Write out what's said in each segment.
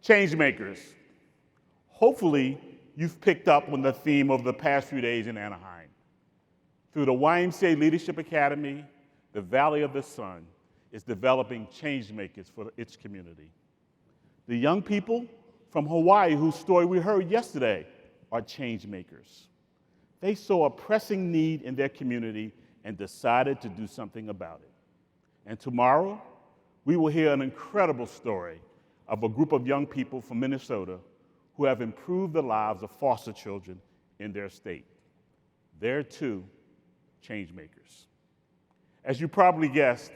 Changemakers. Hopefully, you've picked up on the theme of the past few days in Anaheim. Through the YMCA Leadership Academy, the Valley of the Sun is developing changemakers for its community. The young people from Hawaii, whose story we heard yesterday, are changemakers. They saw a pressing need in their community and decided to do something about it. And tomorrow, we will hear an incredible story of a group of young people from Minnesota who have improved the lives of foster children in their state. They're too changemakers. As you probably guessed,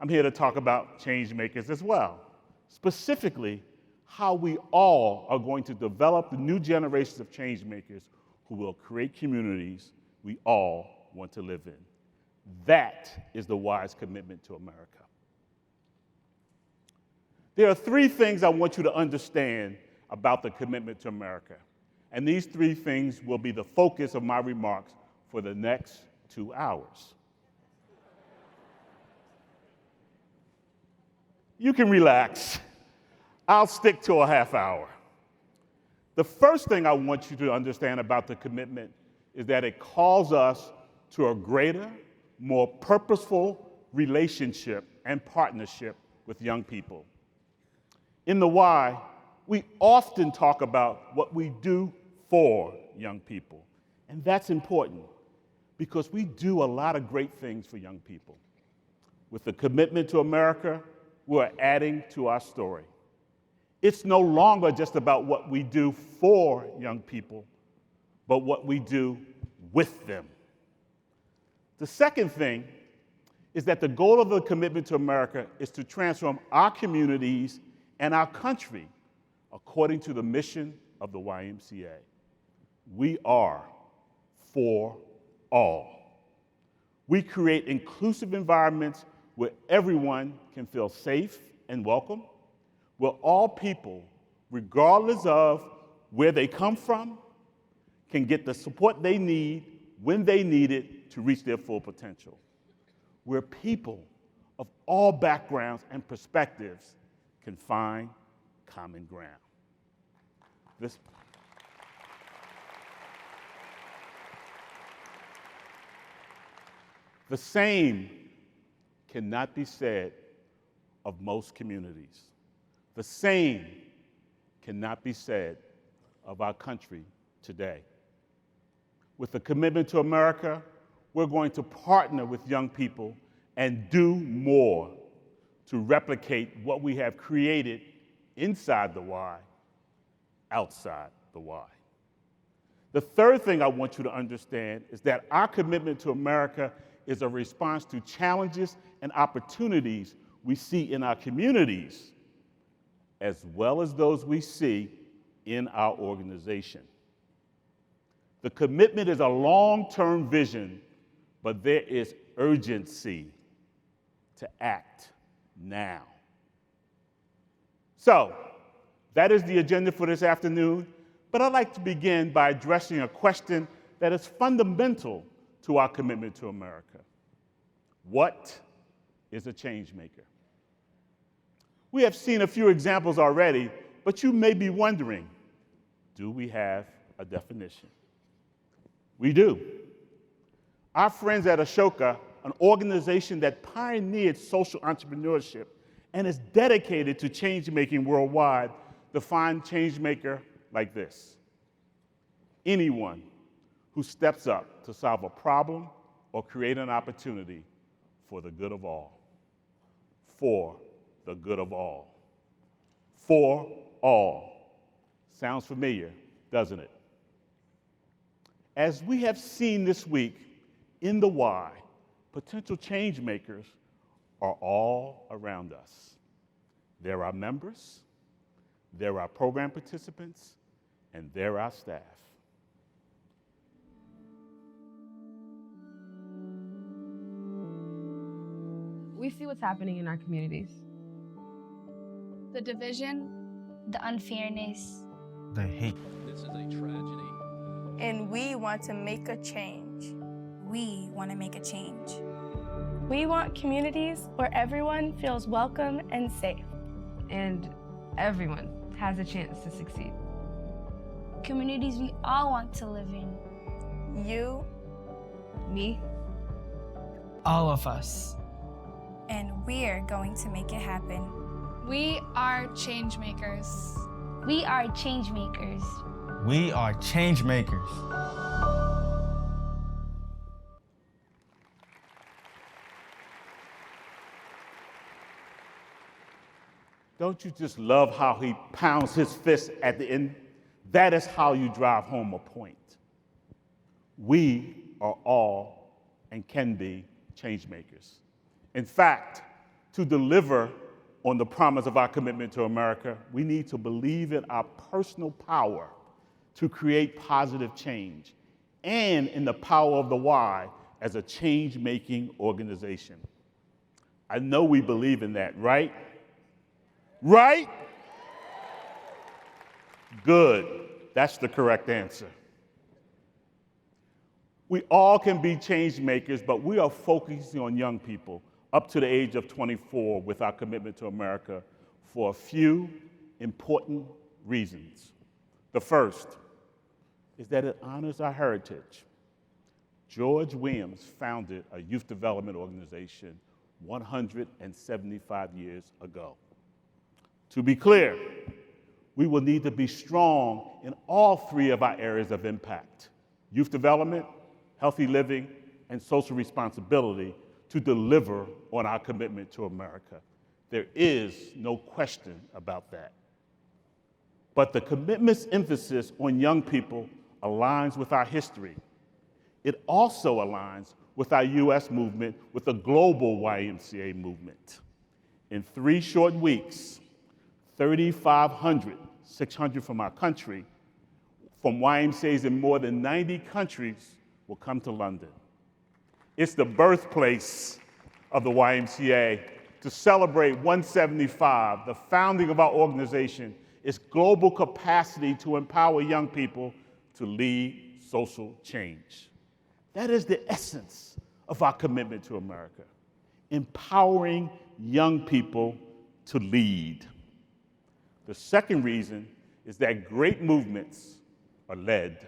I'm here to talk about changemakers as well, specifically how we all are going to develop the new generations of changemakers who will create communities we all want to live in. That is the Y's commitment to America. There are three things I want you to understand about the commitment to America, and these three things will be the focus of my remarks for the next 2 hours. You can relax. I'll stick to a half hour. The first thing I want you to understand about the commitment is that it calls us to a greater, more purposeful relationship and partnership with young people. In the Y, we often talk about what we do for young people, and that's important because we do a lot of great things for young people. With the commitment to America, we're adding to our story. It's no longer just about what we do for young people, but what we do with them. The second thing is that the goal of the commitment to America is to transform our communities and our country according to the mission of the YMCA. We are for all. We create inclusive environments where everyone can feel safe and welcome, where all people, regardless of where they come from, can get the support they need when they need it to reach their full potential. Where people of all backgrounds and perspectives can find common ground. The same cannot be said of most communities. The same cannot be said of our country today. With the commitment to America, we're going to partner with young people and do more to replicate what we have created inside the Y, outside the Y. The third thing I want you to understand is that our commitment to America is a response to challenges and opportunities we see in our communities, as well as those we see in our organization. The commitment is a long-term vision, but there is urgency to act now. So, that is the agenda for this afternoon, but I'd like to begin by addressing a question that is fundamental to our commitment to America. What is a change maker? We have seen a few examples already, but you may be wondering, do we have a definition? We do. Our friends at Ashoka, an organization that pioneered social entrepreneurship and is dedicated to change-making worldwide, define change-maker like this: anyone who steps up to solve a problem or create an opportunity for the good of all. For the good of all. For all. Sounds familiar, doesn't it? As we have seen this week in the Y, potential change makers are all around us. They're our members, they're our program participants, and they're our staff. We see what's happening in our communities. The division, the unfairness, the hate. This is a tragedy. and we want to make a change. we want to make a change. We want communities where everyone feels welcome and safe. And everyone has a chance to succeed. Communities we all want to live in. You Me, All of us. And we're going to make it happen. We are change makers. We are change makers. We are change makers. Don't you just love how he pounds his fist at the end? That is how you drive home a point. We are all and can be change makers. In fact, to deliver on the promise of our commitment to America, we need to believe in our personal power to create positive change and in the power of the Y as a change-making organization. I know we believe in that, right? Right? Good. That's the correct answer. We all can be change makers, but we are focusing on young people up to the age of 24 with our commitment to America for a few important reasons. The first is that it honors our heritage. George Williams founded a youth development organization 175 years ago. To be clear, we will need to be strong in all three of our areas of impact: youth development, healthy living, and social responsibility to deliver on our commitment to America. There is no question about that. But the commitment's emphasis on young people aligns with our history. It also aligns with our US movement, with the global YMCA movement. In 3 short weeks, 3,500, 600 from our country, from YMCAs in more than 90 countries will come to London. It's the birthplace of the YMCA. To celebrate 175, the founding of our organization, its global capacity to empower young people to lead social change. That is the essence of our commitment to America, empowering young people to lead. The second reason is that great movements are led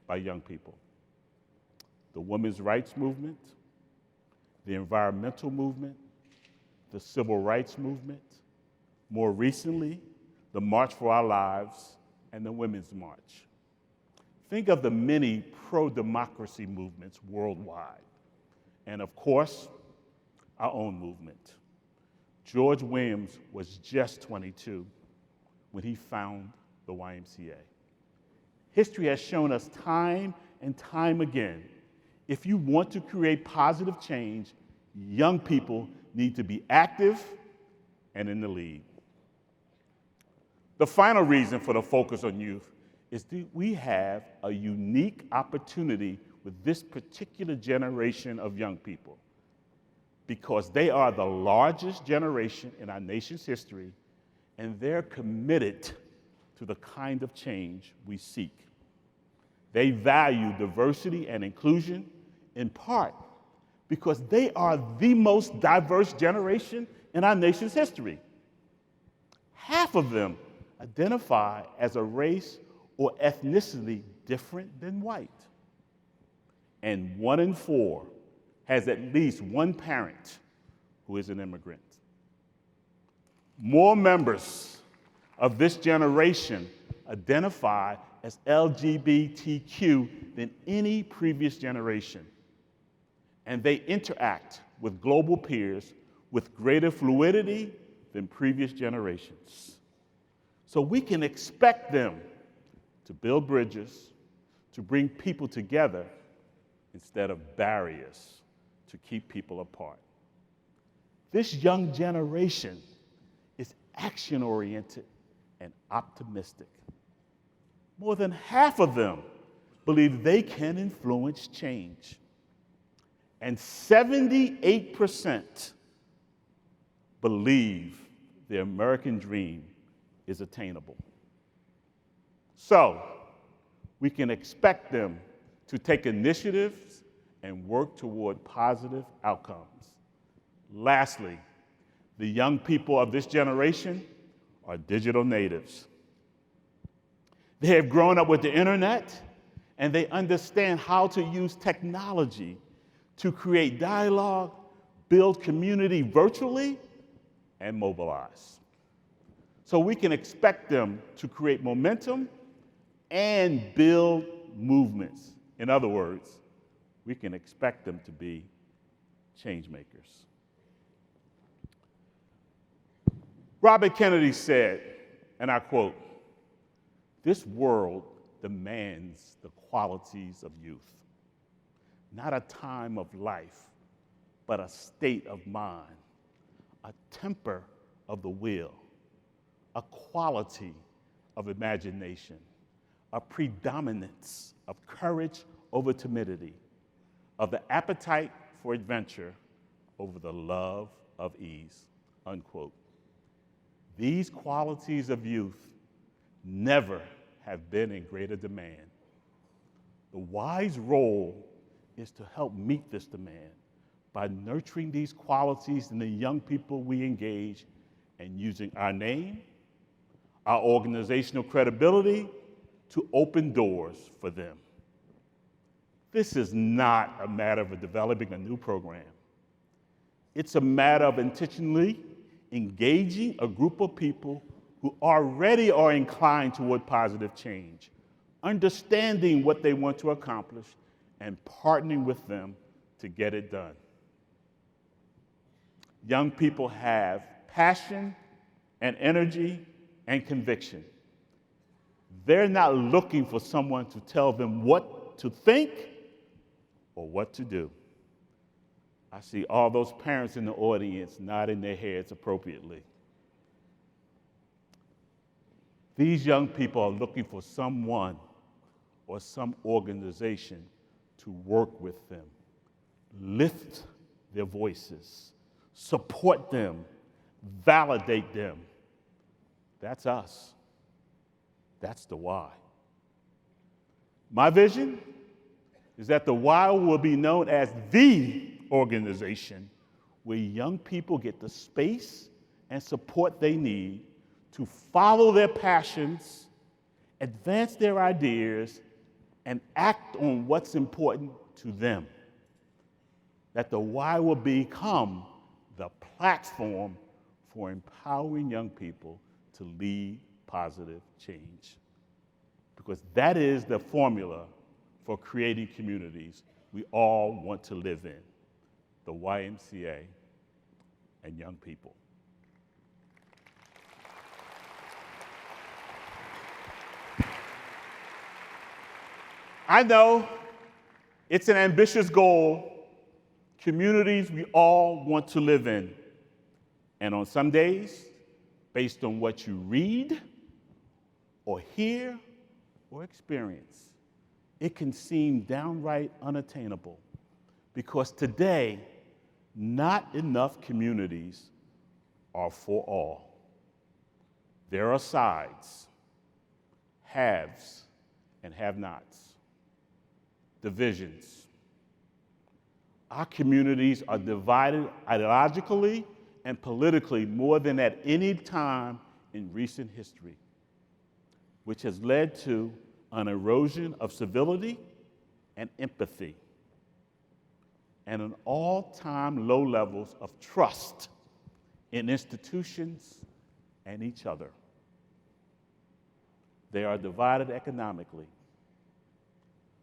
by young people. The women's rights movement, the environmental movement, the civil rights movement, more recently, the March for Our Lives and the Women's March. Think of the many pro-democracy movements worldwide. And of course, our own movement. George Williams was just 22 when he founded the YMCA. History has shown us time and time again, if you want to create positive change, young people need to be active and in the lead. The final reason for the focus on youth is that we have a unique opportunity with this particular generation of young people because they are the largest generation in our nation's history and they're committed to the kind of change we seek. They value diversity and inclusion in part because they are the most diverse generation in our nation's history. Half of them identify as a race or ethnicity different than white. And 1 in 4 has at least one parent who is an immigrant. More members of this generation identify as LGBTQ than any previous generation. And they interact with global peers with greater fluidity than previous generations. So we can expect them to build bridges, to bring people together instead of barriers to keep people apart. This young generation is action-oriented and optimistic. More than half of them believe they can influence change. And 78% believe the American dream is attainable. So, we can expect them to take initiatives and work toward positive outcomes. Lastly, the young people of this generation are digital natives. They have grown up with the internet, and they understand how to use technology to create dialogue, build community virtually, and mobilize. So we can expect them to create momentum and build movements. In other words, we can expect them to be change makers. Robert Kennedy said, and I quote, "This world demands the qualities of youth, not a time of life, but a state of mind, a temper of the will, a quality of imagination, a predominance of courage over timidity, of the appetite for adventure over the love of ease," unquote. These qualities of youth never have been in greater demand. The wise role is to help meet this demand by nurturing these qualities in the young people we engage and using our name, our organizational credibility to open doors for them. This is not a matter of developing a new program. It's a matter of intentionally engaging a group of people who already are inclined toward positive change, understanding what they want to accomplish, and partnering with them to get it done. Young people have passion and energy and conviction. They're not looking for someone to tell them what to think or what to do. I see all those parents in the audience nodding their heads appropriately. These young people are looking for someone or some organization to work with them, lift their voices, support them, validate them. That's us. That's the why. My vision is that the why will be known as the organization where young people get the space and support they need to follow their passions, advance their ideas, and act on what's important to them. That the why will become the platform for empowering young people to lead positive change. Because that is the formula for creating communities we all want to live in, the YMCA and young people. I know it's an ambitious goal, communities we all want to live in. And on some days, based on what you read or hear or experience, it can seem downright unattainable because today, not enough communities are for all. There are sides, haves and have-nots, divisions. Our communities are divided ideologically and politically more than at any time in recent history, which has led to an erosion of civility and empathy, and an all-time low levels of trust in institutions and each other. They are divided economically.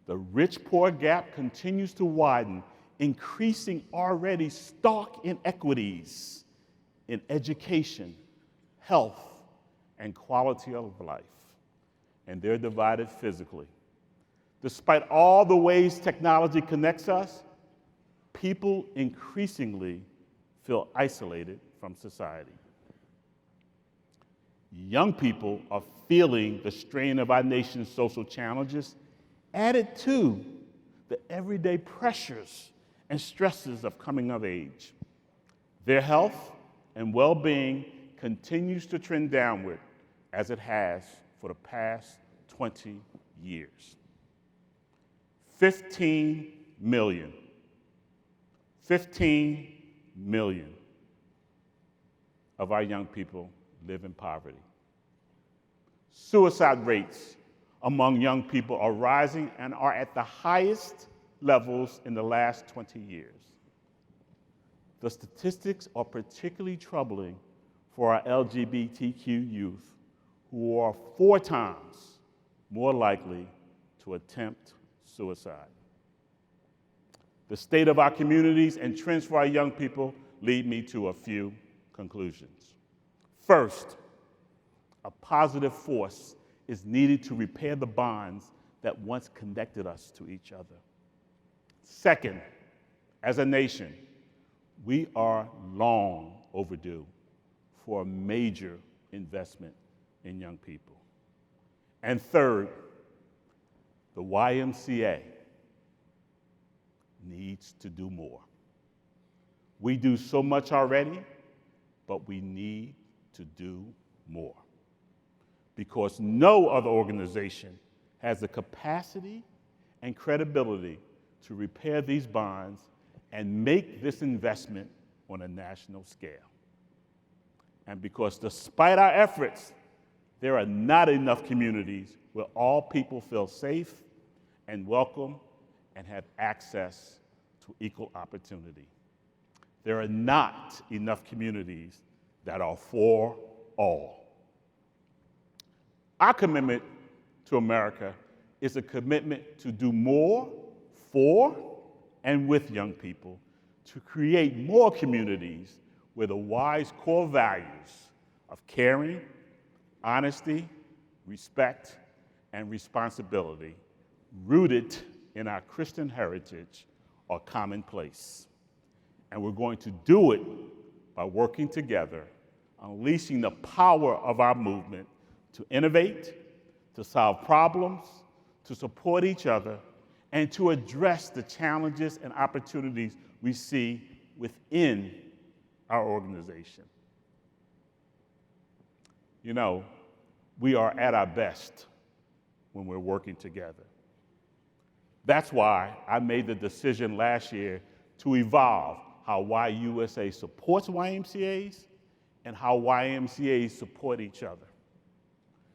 The rich-poor gap continues to widen, increasing already stark inequities in education, health, and quality of life. And they're divided physically. Despite all the ways technology connects us, people increasingly feel isolated from society. Young people are feeling the strain of our nation's social challenges, added to the everyday pressures and stresses of coming of age. Their health and well-being continues to trend downward as it has for the past 20 years. 15 million of our young people live in poverty. Suicide rates among young people are rising and are at the highest levels in the last 20 years. The statistics are particularly troubling for our LGBTQ youth, who are 4 times more likely to attempt suicide. The state of our communities and trends for our young people lead me to a few conclusions. First, a positive force is needed to repair the bonds that once connected us to each other. Second, as a nation, we are long overdue for a major investment in young people. And third, the YMCA needs to do more. We do so much already, but we need to do more, because no other organization has the capacity and credibility to repair these bonds and make this investment on a national scale. And because despite our efforts, there are not enough communities where all people feel safe and welcome and have access to equal opportunity. There are not enough communities that are for all. Our commitment to America is a commitment to do more for and with young people, to create more communities where the wise core values of caring, honesty, respect, and responsibility, rooted in our Christian heritage, are commonplace. And we're going to do it by working together, unleashing the power of our movement to innovate, to solve problems, to support each other, and to address the challenges and opportunities we see within our organization. You know, we are at our best when we're working together. That's why I made the decision last year to evolve how YUSA supports YMCAs and how YMCAs support each other.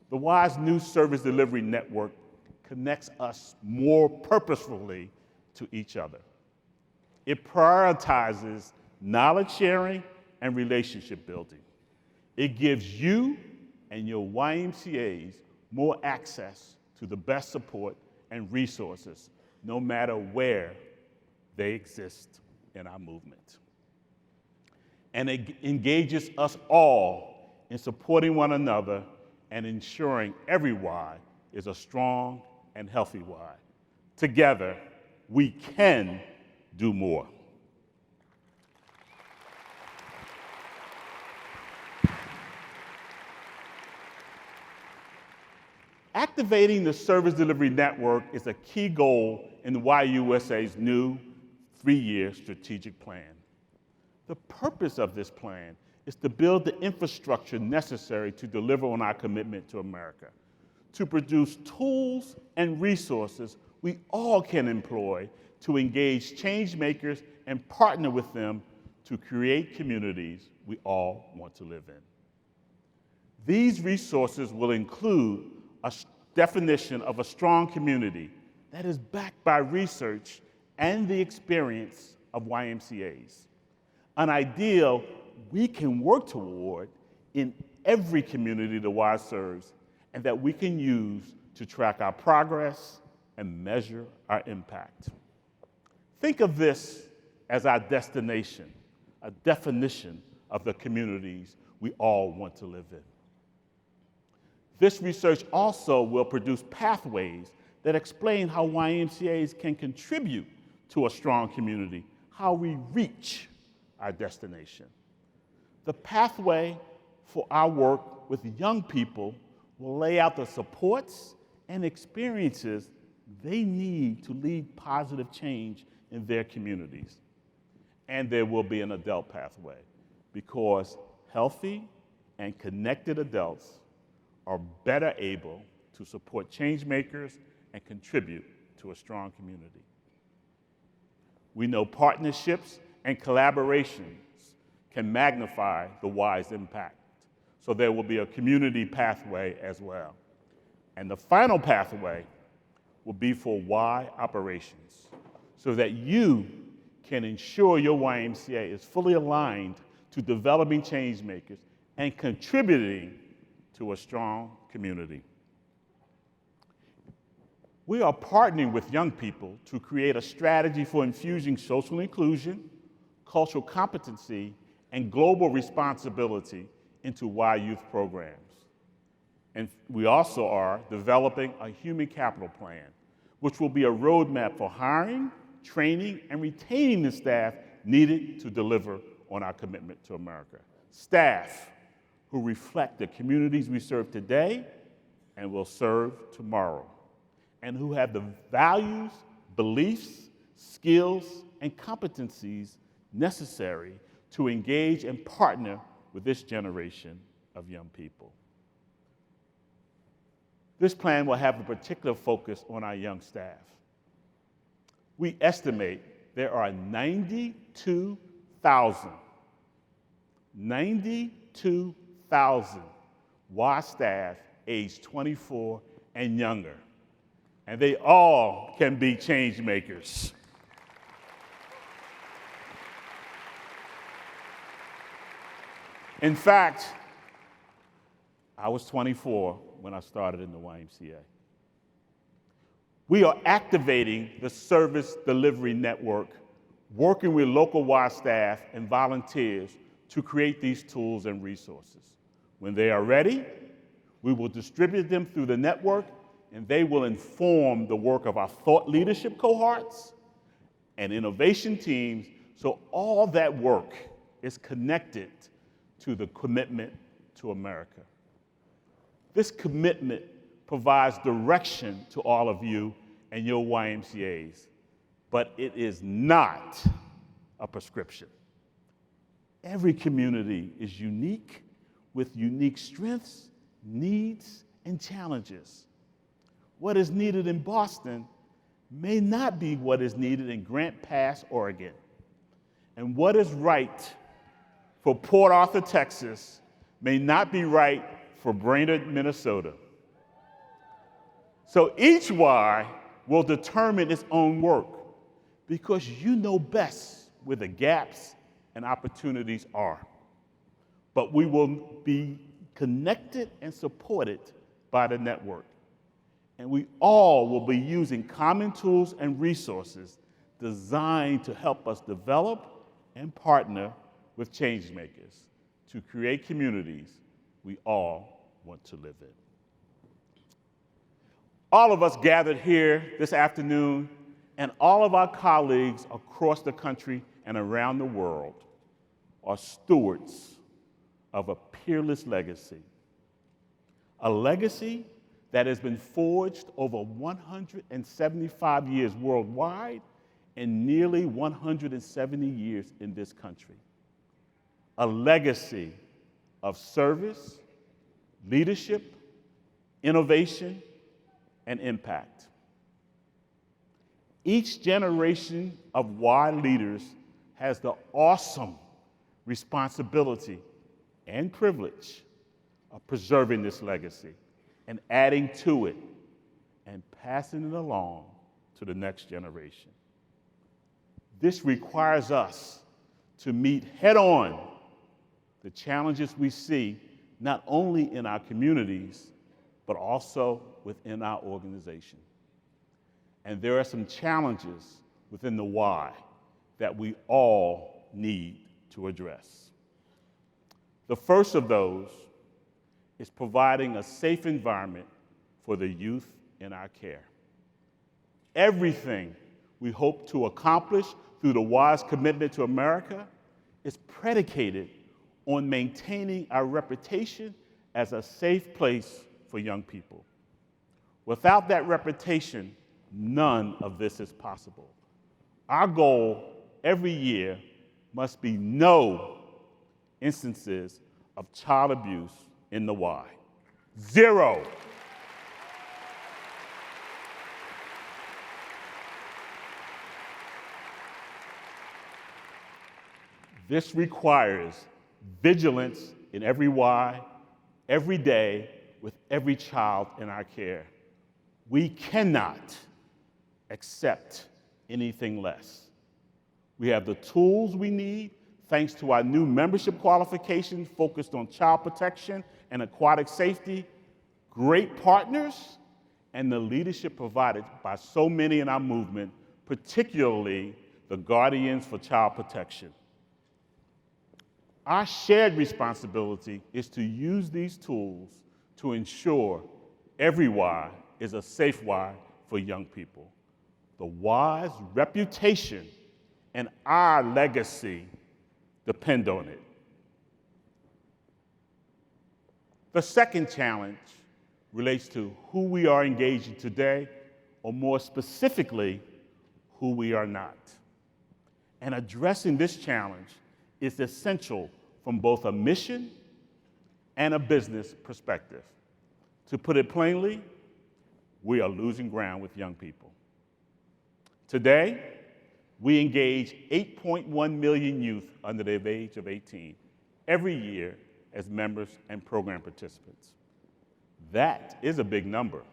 The Y's new service delivery network connects us more purposefully to each other. It prioritizes knowledge sharing and relationship building. It gives you and your YMCAs more access to the best support and resources, no matter where they exist in our movement. And it engages us all in supporting one another and ensuring every Y is a strong and healthy Y. Together, we can do more. Activating the service delivery network is a key goal in YUSA's new 3-year strategic plan. The purpose of this plan is to build the infrastructure necessary to deliver on our commitment to America, to produce tools and resources we all can employ to engage change makers and partner with them to create communities we all want to live in. These resources will include a definition of a strong community that is backed by research and the experience of YMCAs, an ideal we can work toward in every community the Y serves, and that we can use to track our progress and measure our impact. Think of this as our destination, a definition of the communities we all want to live in. This research also will produce pathways that explain how YMCAs can contribute to a strong community, how we reach our destination. The pathway for our work with young people will lay out the supports and experiences they need to lead positive change in their communities. And there will be an adult pathway, because healthy and connected adults are better able to support change makers and contribute to a strong community. We know partnerships and collaborations can magnify the Y's impact, so there will be a community pathway as well. And the final pathway will be for Y operations, so that you can ensure your YMCA is fully aligned to developing change makers and contributing to a strong community. We are partnering with young people to create a strategy for infusing social inclusion, cultural competency, and global responsibility into Y Youth programs. And we also are developing a human capital plan, which will be a roadmap for hiring, training, and retaining the staff needed to deliver on our commitment to America. Staff who reflect the communities we serve today and will serve tomorrow, and who have the values, beliefs, skills, and competencies necessary to engage and partner with this generation of young people. This plan will have a particular focus on our young staff. We estimate there are 92,000 Y staff aged 24 and younger, and they all can be change makers. In fact, I was 24 when I started in the YMCA. We are activating the service delivery network, working with local Y staff and volunteers to create these tools and resources. When they are ready, we will distribute them through the network, and they will inform the work of our thought leadership cohorts and innovation teams, so all that work is connected to the commitment to America. This commitment provides direction to all of you and your YMCAs, but it is not a prescription. Every community is unique with unique strengths, needs, and challenges. What is needed in Boston may not be what is needed in Grant Pass, Oregon. And what is right for Port Arthur, Texas, may not be right for Brainerd, Minnesota. So each Y will determine its own work, because you know best where the gaps and opportunities are. But we will be connected and supported by the network. And we all will be using common tools and resources designed to help us develop and partner with change makers to create communities we all want to live in. All of us gathered here this afternoon, and all of our colleagues across the country and around the world are stewards of a peerless legacy. A legacy that has been forged over 175 years worldwide and nearly 170 years in this country. A legacy of service, leadership, innovation, and impact. Each generation of Y leaders has the awesome responsibility and privilege of preserving this legacy and adding to it and passing it along to the next generation. This requires us to meet head-on the challenges we see not only in our communities, but also within our organization. And there are some challenges within the Y that we all need to address. The first of those is providing a safe environment for the youth in our care. Everything we hope to accomplish through the Y's commitment to America is predicated on maintaining our reputation as a safe place for young people. Without that reputation, none of this is possible. Our goal every year must be no instances of child abuse in the Y. 0. This requires vigilance in every Y, every day, with every child in our care. We cannot accept anything less. We have the tools we need thanks to our new membership qualifications focused on child protection and aquatic safety, great partners, and the leadership provided by so many in our movement, particularly the Guardians for Child Protection. Our shared responsibility is to use these tools to ensure every Y is a safe Y for young people. The Y's reputation and our legacy depend on it. The second challenge relates to who we are engaging today, or more specifically, who we are not. And addressing this challenge is essential from both a mission and a business perspective. To put it plainly, we are losing ground with young people. Today, we engage 8.1 million youth under the age of 18 every year as members and program participants. That is a big number,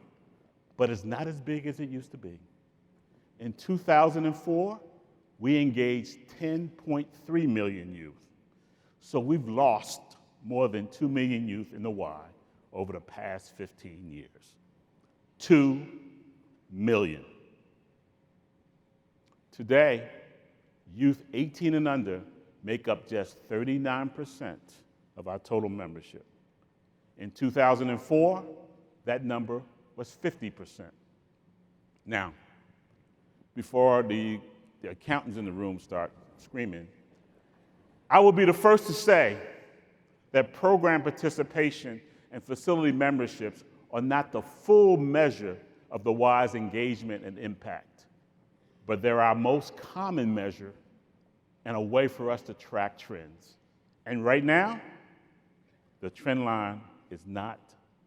but it's not as big as it used to be. In 2004, we engaged 10.3 million youth. So we've lost more than 2 million youth in the Y over the past 15 years. 2 million. Today, youth 18 and under make up just 39% of our total membership. In 2004, that number was 50%. Now, before the accountants in the room start screaming, I will be the first to say that program participation and facility memberships are not the full measure of the Y's engagement and impact, but they're our most common measure and a way for us to track trends. And right now, the trend line is not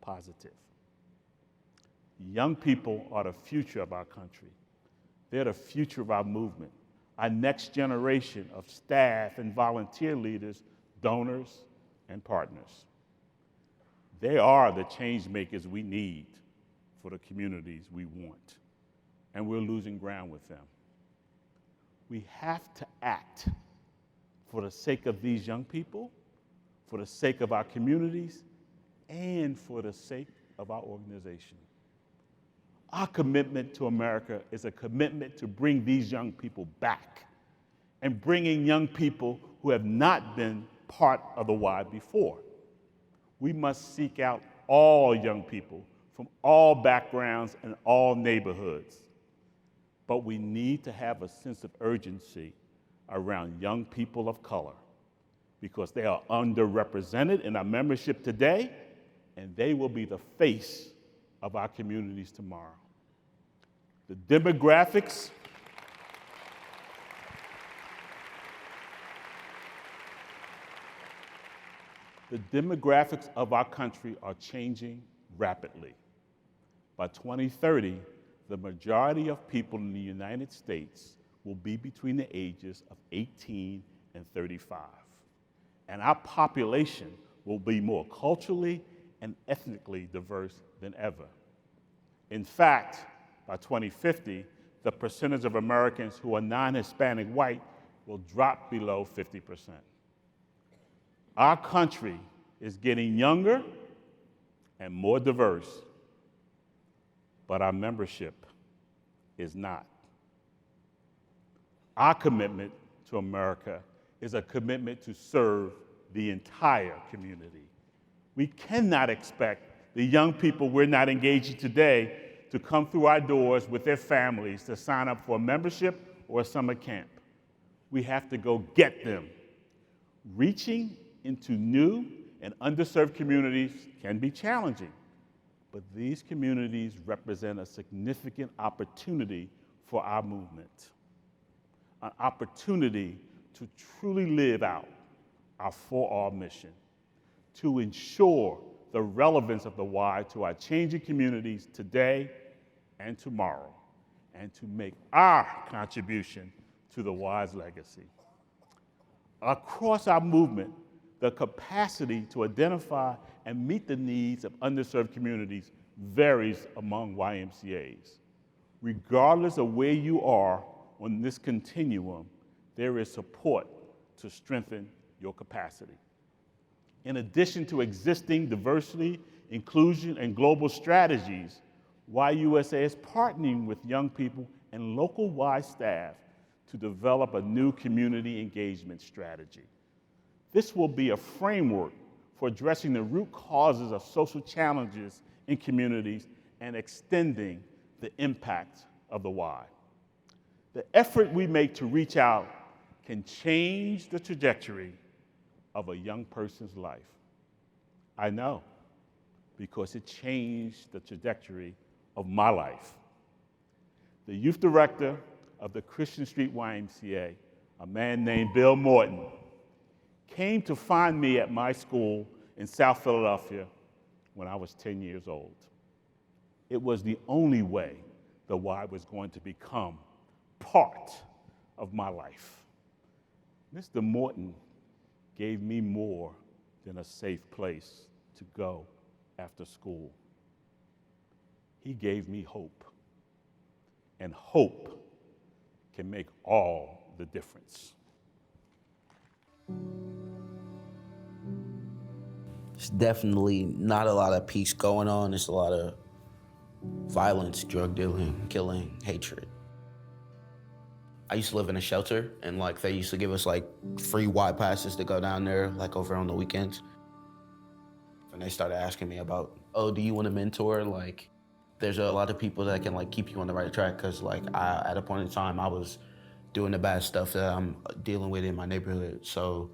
positive. Young people are the future of our country. They're the future of our movement, our next generation of staff and volunteer leaders, donors, and partners. They are the change makers we need for the communities we want, and we're losing ground with them. We have to act for the sake of these young people, for the sake of our communities, and for the sake of our organization. Our commitment to America is a commitment to bring these young people back and bringing young people who have not been part of the Y before. We must seek out all young people from all backgrounds and all neighborhoods. But we need to have a sense of urgency around young people of color because they are underrepresented in our membership today, and they will be the face of our communities tomorrow. The demographics of our country are changing rapidly. By 2030, the majority of people in the United States will be between the ages of 18 and 35. And our population will be more culturally and ethnically diverse than ever. In fact, by 2050, the percentage of Americans who are non-Hispanic white will drop below 50%. Our country is getting younger and more diverse, but our membership is not. Our commitment to America is a commitment to serve the entire community. We cannot expect the young people we're not engaging today to come through our doors with their families to sign up for a membership or a summer camp. We have to go get them. Reaching into new and underserved communities can be challenging, but these communities represent a significant opportunity for our movement, an opportunity to truly live out our For All mission, to ensure the relevance of the Y to our changing communities today and tomorrow, and to make our contribution to the Y's legacy. Across our movement, the capacity to identify and meet the needs of underserved communities varies among YMCAs. Regardless of where you are on this continuum, there is support to strengthen your capacity. In addition to existing diversity, inclusion, and global strategies, YUSA is partnering with young people and local Y staff to develop a new community engagement strategy. This will be a framework for addressing the root causes of social challenges in communities and extending the impact of the Y. The effort we make to reach out can change the trajectory of a young person's life. I know, because it changed the trajectory of my life. The youth director of the Christian Street YMCA, a man named Bill Morton, came to find me at my school in South Philadelphia when I was 10 years old. It was the only way the Y was going to become part of my life. Mr. Morton gave me more than a safe place to go after school. He gave me hope, and hope can make all the difference. There's definitely not a lot of peace going on. There's a lot of violence, drug dealing, killing, hatred. I used to live in a shelter, and like they used to give us like free Y passes to go down there like over on the weekends. And they started asking me about, oh, do you want a mentor? Like, there's a lot of people that can like keep you on the right track, because like at a point in time I was doing the bad stuff that I'm dealing with in my neighborhood. So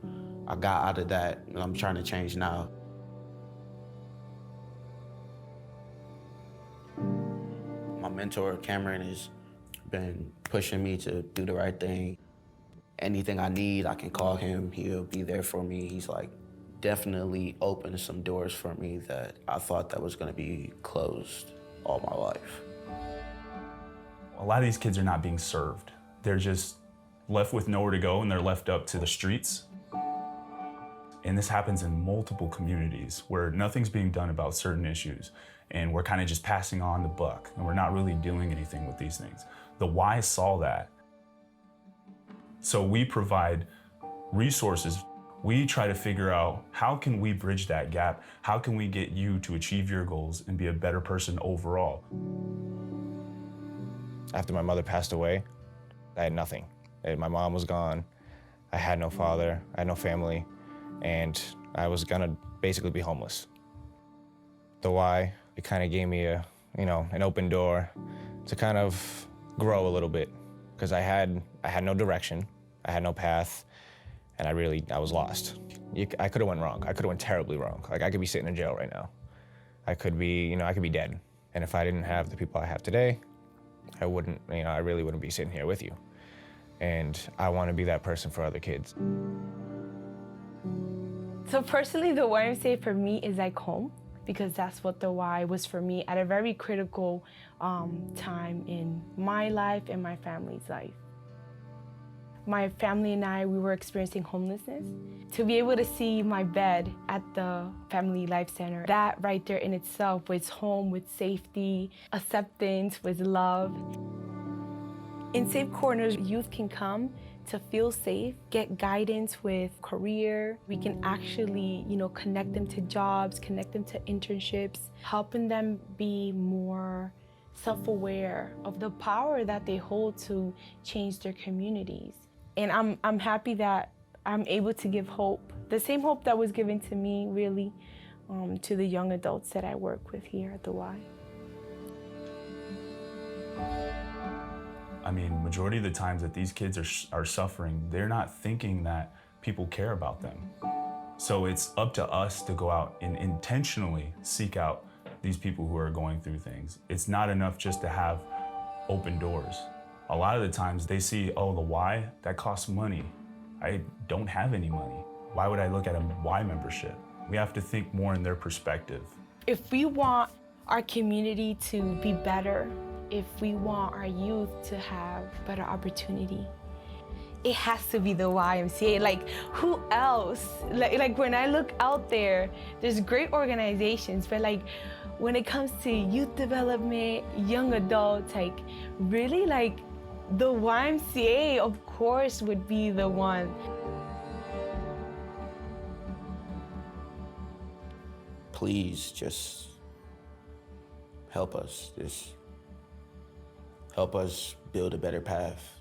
I got out of that, and I'm trying to change now. My mentor, Cameron, has been pushing me to do the right thing. Anything I need, I can call him. He'll be there for me. He's like definitely opened some doors for me that I thought that was gonna be closed all my life. A lot of these kids are not being served. They're just left with nowhere to go, and they're left up to the streets. And this happens in multiple communities where nothing's being done about certain issues, and we're kind of just passing on the buck, and we're not really doing anything with these things. The Y saw that. So we provide resources. We try to figure out, how can we bridge that gap? How can we get you to achieve your goals and be a better person overall? After my mother passed away, I had nothing. My mom was gone. I had no father, I had no family, and I was gonna basically be homeless. The Y, it kind of gave me an open door to kind of grow a little bit, because I had no direction, I had no path, and I was lost. I could have went wrong. I could have went terribly wrong. Like, I could be sitting in jail right now. I could be dead. And if I didn't have the people I have today, I really wouldn't be sitting here with you. And I want to be that person for other kids. So personally, the YMCA for me is like home, because that's what the Y was for me at a very critical time in my life and my family's life. My family and I, we were experiencing homelessness. To be able to see my bed at the Family Life Center, that right there in itself was home with safety, acceptance, with love. In Safe Corners, youth can come to feel safe, get guidance with career. We can actually, connect them to jobs, connect them to internships, helping them be more self-aware of the power that they hold to change their communities. And I'm happy that I'm able to give hope, the same hope that was given to me, really, to the young adults that I work with here at the Y. I mean, majority of the times that these kids are suffering, they're not thinking that people care about them. So it's up to us to go out and intentionally seek out these people who are going through things. It's not enough just to have open doors. A lot of the times they see, oh, the Y, that costs money. I don't have any money. Why would I look at a Y membership? We have to think more in their perspective. If we want our community to be better, if we want our youth to have better opportunity, it has to be the YMCA. Like, who else? Like when I look out there, there's great organizations, but like when it comes to youth development, young adults, like really like the YMCA, of course, would be the one. Please just help us. Just help us build a better path.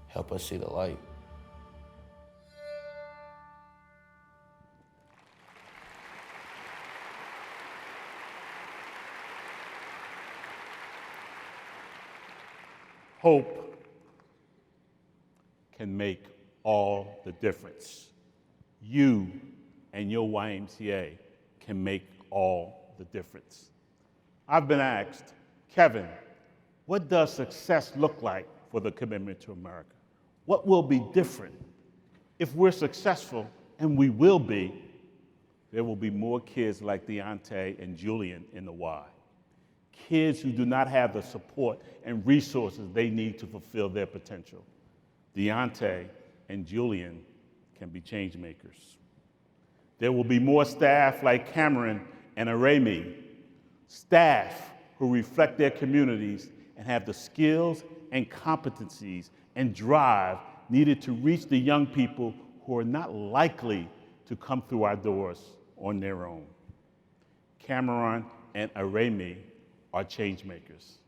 Help us see the light. Hope can make all the difference. You and your YMCA can make all the difference. I've been asked, Kevin, what does success look like for the Commitment to America? What will be different? If we're successful, and we will be, there will be more kids like Deontay and Julian in the Y. Kids who do not have the support and resources they need to fulfill their potential. Deontay and Julian can be change makers. There will be more staff like Cameron and Aremi, staff who reflect their communities and have the skills and competencies and drive needed to reach the young people who are not likely to come through our doors on their own. Cameron and Aremi are change makers.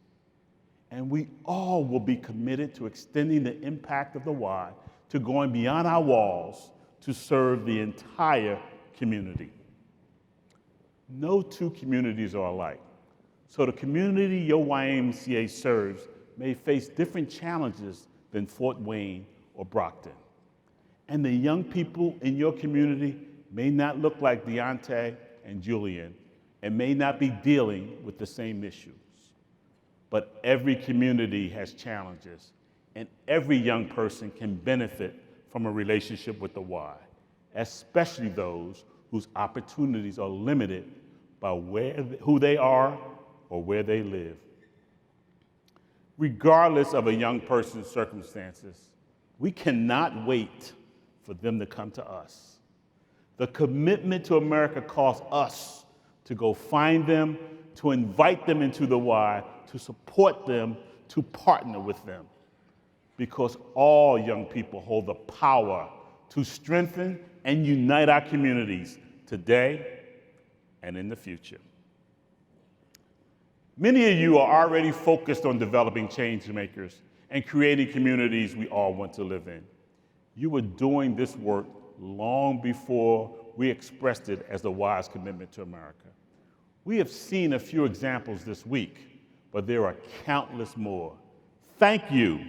And we all will be committed to extending the impact of the Y, to going beyond our walls to serve the entire community. No two communities are alike. So the community your YMCA serves may face different challenges than Fort Wayne or Brockton. And the young people in your community may not look like Deontay and Julian and may not be dealing with the same issues. But every community has challenges, and every young person can benefit from a relationship with the Y, especially those whose opportunities are limited by who they are or where they live. Regardless of a young person's circumstances, we cannot wait for them to come to us. The Commitment to America calls us to go find them, to invite them into the Y, to support them, to partner with them. Because all young people hold the power to strengthen and unite our communities today and in the future. Many of you are already focused on developing change makers and creating communities we all want to live in. You were doing this work long before we expressed it as the Y's Commitment to America. We have seen a few examples this week, but there are countless more. Thank you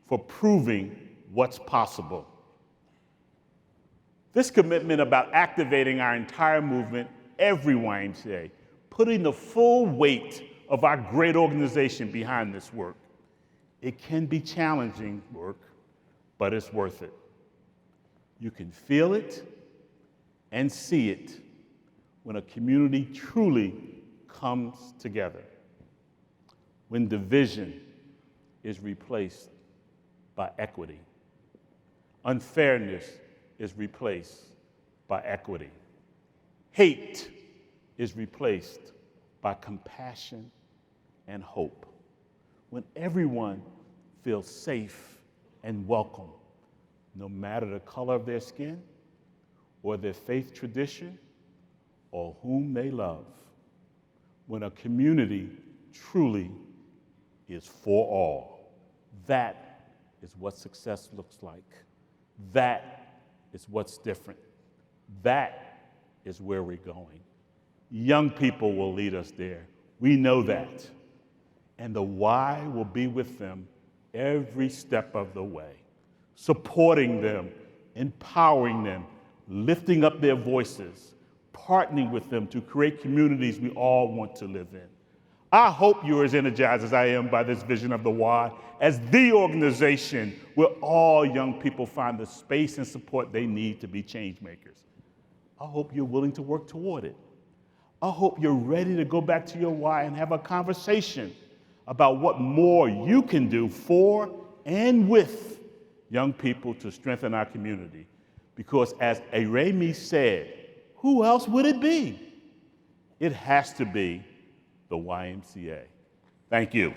for proving what's possible. This commitment about activating our entire movement, every YMCA, putting the full weight of our great organization behind this work. It can be challenging work, but it's worth it. You can feel it and see it when a community truly comes together. When division is replaced by equity. Unfairness is replaced by equity. Hate is replaced by compassion and hope. When everyone feels safe and welcome, no matter the color of their skin or their faith tradition or whom they love. When a community truly is for all. That is what success looks like. That is what's different. That is where we're going. Young people will lead us there. We know that. And the Y will be with them every step of the way, supporting them, empowering them, lifting up their voices, partnering with them to create communities we all want to live in. I hope you're as energized as I am by this vision of the Y as the organization where all young people find the space and support they need to be change makers. I hope you're willing to work toward it. I hope you're ready to go back to your Y and have a conversation about what more you can do for and with young people to strengthen our community. Because as Aremi said, who else would it be? It has to be the YMCA. Thank you.